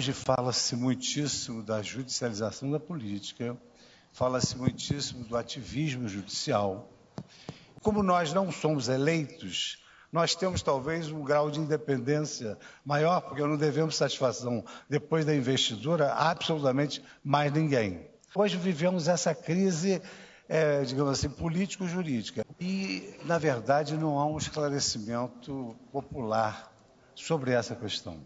Hoje fala-se muitíssimo da judicialização da política, fala-se muitíssimo do ativismo judicial. Como nós não somos eleitos, nós temos talvez um grau de independência maior, porque não devemos satisfação, depois da investidura, a absolutamente mais ninguém. Hoje vivemos essa crise, digamos assim, político-jurídica. E, na verdade, não há um esclarecimento popular sobre essa questão.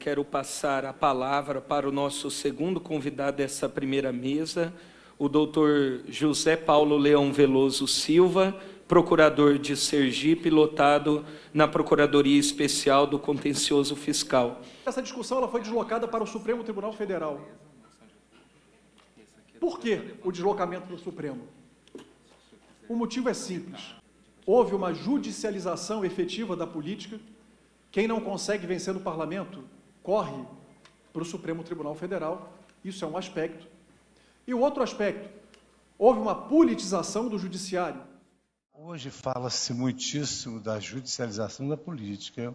Quero passar a palavra para o nosso segundo convidado dessa primeira mesa, o doutor José Paulo Leão Veloso Silva, procurador de Sergipe, lotado na Procuradoria Especial do Contencioso Fiscal. Essa discussão ela foi deslocada para o Supremo Tribunal Federal. Por que o deslocamento para o Supremo? O motivo é simples. Houve uma judicialização efetiva da política. Quem não consegue vencer no parlamento corre para o Supremo Tribunal Federal. Isso é um aspecto. E o outro aspecto, houve uma politização do judiciário. Hoje fala-se muitíssimo da judicialização da política,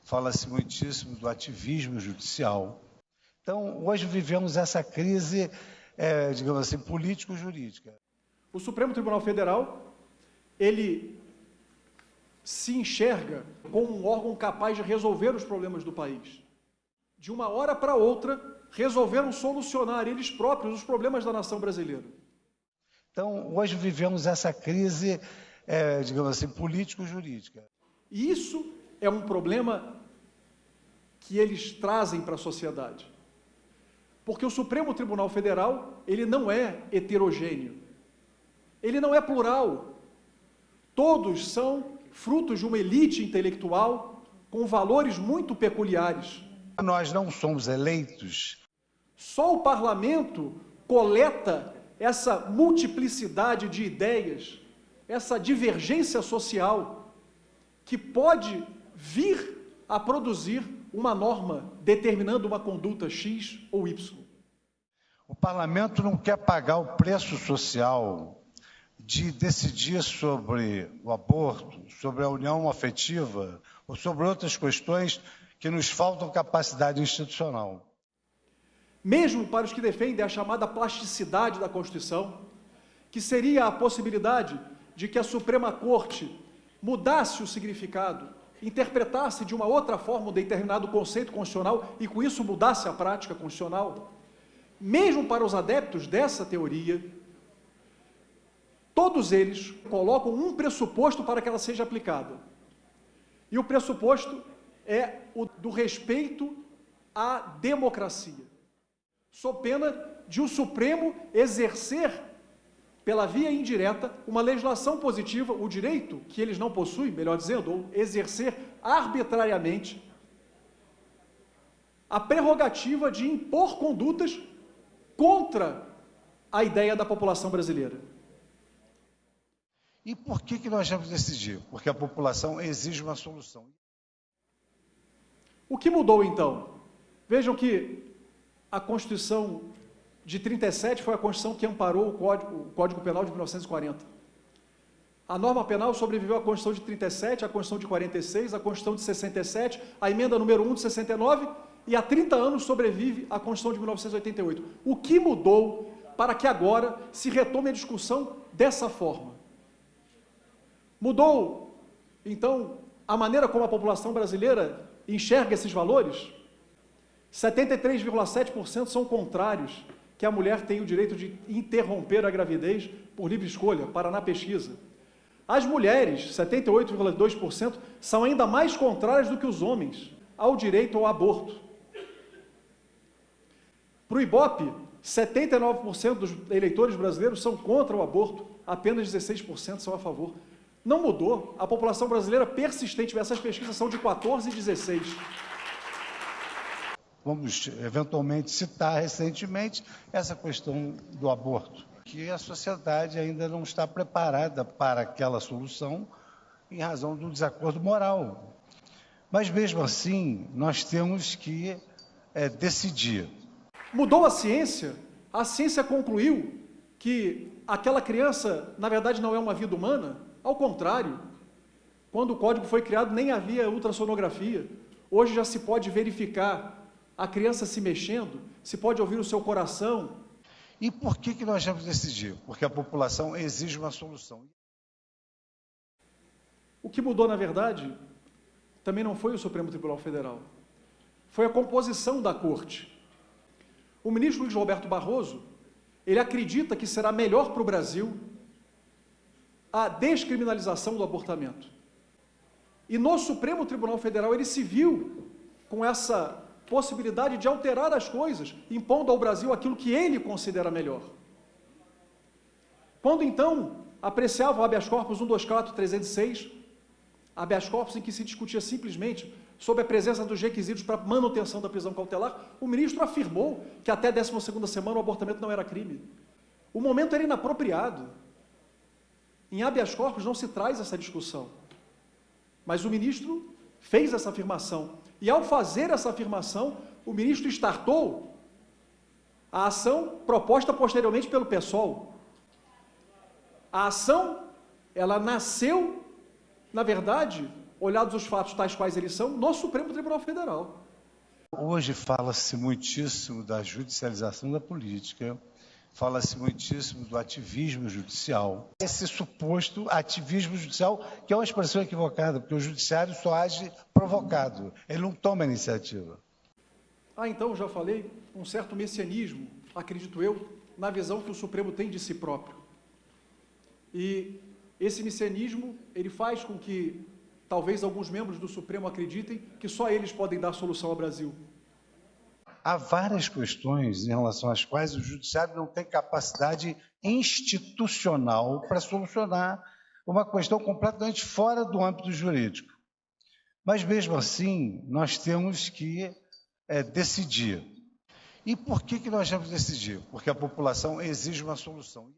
fala-se muitíssimo do ativismo judicial. Então, hoje vivemos essa crise, digamos assim, político-jurídica. O Supremo Tribunal Federal, ele se enxerga como um órgão capaz de resolver os problemas do país. De uma hora para outra, resolveram solucionar eles próprios os problemas da nação brasileira. Então, hoje vivemos essa crise, digamos assim, político-jurídica. E isso é um problema que eles trazem para a sociedade. Porque o Supremo Tribunal Federal, ele não é heterogêneo. Ele não é plural. Todos são frutos de uma elite intelectual com valores muito peculiares. Nós não somos eleitos. Só o parlamento coleta essa multiplicidade de ideias, essa divergência social, que pode vir a produzir uma norma determinando uma conduta X ou Y. O parlamento não quer pagar o preço social de decidir sobre o aborto, sobre a união afetiva ou sobre outras questões que nos faltam capacidade institucional. Mesmo para os que defendem a chamada plasticidade da Constituição, que seria a possibilidade de que a Suprema Corte mudasse o significado, interpretasse de uma outra forma um determinado conceito constitucional e com isso mudasse a prática constitucional, mesmo para os adeptos dessa teoria, Todos eles colocam um pressuposto para que ela seja aplicada. E o pressuposto é o do respeito à democracia. Sob pena de o Supremo exercer, pela via indireta, uma legislação positiva, o direito que eles não possuem, melhor dizendo, ou exercer arbitrariamente a prerrogativa de impor condutas contra a ideia da população brasileira. E por que nós vamos decidir? Porque a população exige uma solução. O que mudou, então? Vejam que a Constituição de 37 foi a Constituição que amparou o Código Penal de 1940. A norma penal sobreviveu à Constituição de 37, à Constituição de 46, à Constituição de 67, à emenda número 1 de 69, e há 30 anos sobrevive à Constituição de 1988. O que mudou para que agora se retome a discussão dessa forma? Mudou, então, a maneira como a população brasileira enxerga esses valores? 73,7% são contrários que a mulher tenha o direito de interromper a gravidez por livre escolha, Paraná Pesquisa. As mulheres, 78,2%, são ainda mais contrárias do que os homens ao direito ao aborto. Para o Ibope, 79% dos eleitores brasileiros são contra o aborto, apenas 16% são a favor. Não mudou, a população brasileira persistentemente, essas pesquisas são de 14 e 16. Vamos, eventualmente, citar recentemente essa questão do aborto, que a sociedade ainda não está preparada para aquela solução em razão do desacordo moral. Mas, mesmo assim, nós temos que decidir. Mudou a ciência concluiu que aquela criança, na verdade, não é uma vida humana. Ao contrário, quando o código foi criado, nem havia ultrassonografia. Hoje já se pode verificar a criança se mexendo, se pode ouvir o seu coração. E por que nós vamos decidir? Porque a população exige uma solução. O que mudou, na verdade, também não foi o Supremo Tribunal Federal. Foi a composição da Corte. O ministro Luiz Roberto Barroso, ele acredita que será melhor para o Brasil a descriminalização do abortamento. E no Supremo Tribunal Federal ele se viu com essa possibilidade de alterar as coisas, impondo ao Brasil aquilo que ele considera melhor. Quando, então, apreciava o habeas corpus 124-306, habeas corpus em que se discutia simplesmente sobre a presença dos requisitos para manutenção da prisão cautelar, o ministro afirmou que até a 12ª semana o abortamento não era crime. O momento era inapropriado. Em habeas corpus não se traz essa discussão. Mas o ministro fez essa afirmação. E ao fazer essa afirmação, o ministro startou a ação proposta posteriormente pelo PSOL. A ação, ela nasceu, na verdade, olhados os fatos tais quais eles são, no Supremo Tribunal Federal. Hoje fala-se muitíssimo da judicialização da política, fala-se muitíssimo do ativismo judicial. Esse suposto ativismo judicial, que é uma expressão equivocada, porque o judiciário só age provocado, ele não toma iniciativa. Então, já falei, um certo messianismo, acredito eu, na visão que o Supremo tem de si próprio. E esse messianismo, ele faz com que talvez alguns membros do Supremo acreditem que só eles podem dar solução ao Brasil. Há várias questões em relação às quais o judiciário não tem capacidade institucional para solucionar uma questão completamente fora do âmbito jurídico. Mas, mesmo assim, nós temos que decidir. E por que nós vamos decidir? Porque a população exige uma solução.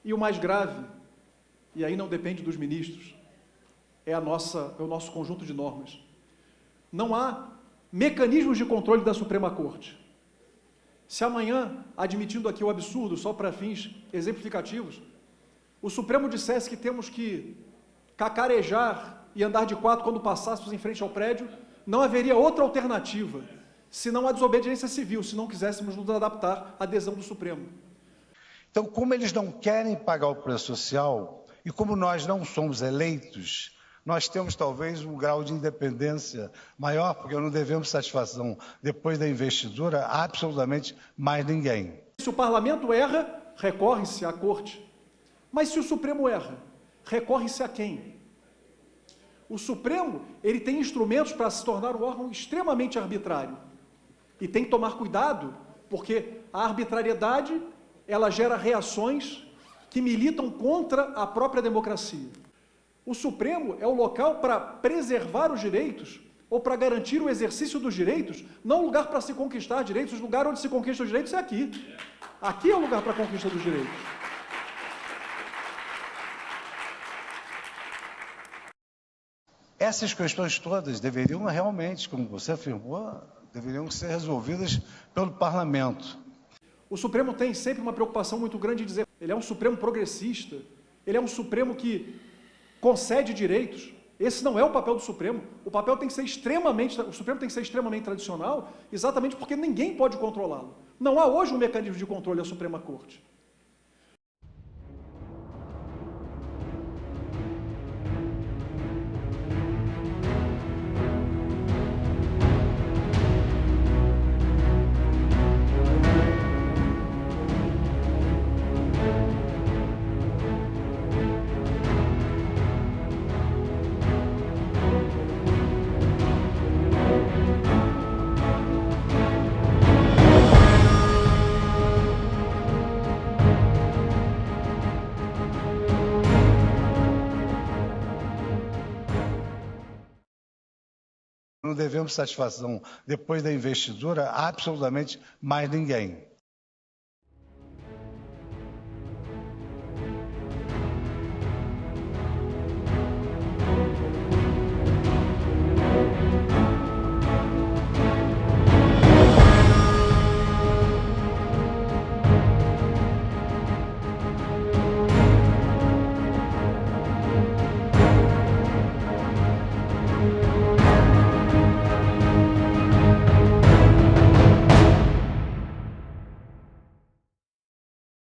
E o mais grave, e aí não depende dos ministros, é o nosso conjunto de normas. Não há mecanismos de controle da Suprema Corte. Se amanhã, admitindo aqui o absurdo, só para fins exemplificativos, o Supremo dissesse que temos que cacarejar e andar de quatro quando passássemos em frente ao prédio, não haveria outra alternativa, senão a desobediência civil, se não quiséssemos nos adaptar à adesão do Supremo. Então, como eles não querem pagar o preço social, e como nós não somos eleitos, nós temos talvez um grau de independência maior, porque não devemos satisfação, depois da investidura, a absolutamente mais ninguém. Se o parlamento erra, recorre-se à Corte. Mas se o Supremo erra, recorre-se a quem? O Supremo, ele tem instrumentos para se tornar um órgão extremamente arbitrário. E tem que tomar cuidado, porque a arbitrariedade, ela gera reações que militam contra a própria democracia. O Supremo é o local para preservar os direitos ou para garantir o exercício dos direitos, não o lugar para se conquistar direitos. O lugar onde se conquista os direitos é aqui. Aqui é o lugar para a conquista dos direitos. Essas questões todas deveriam realmente, como você afirmou, deveriam ser resolvidas pelo parlamento. O Supremo tem sempre uma preocupação muito grande em dizer, ele é um Supremo progressista, ele é um Supremo que concede direitos. Esse não é o papel do Supremo. O Supremo tem que ser extremamente tradicional, exatamente porque ninguém pode controlá-lo. Não há hoje um mecanismo de controle da Suprema Corte. Não devemos satisfação, depois da investidura, a absolutamente mais ninguém.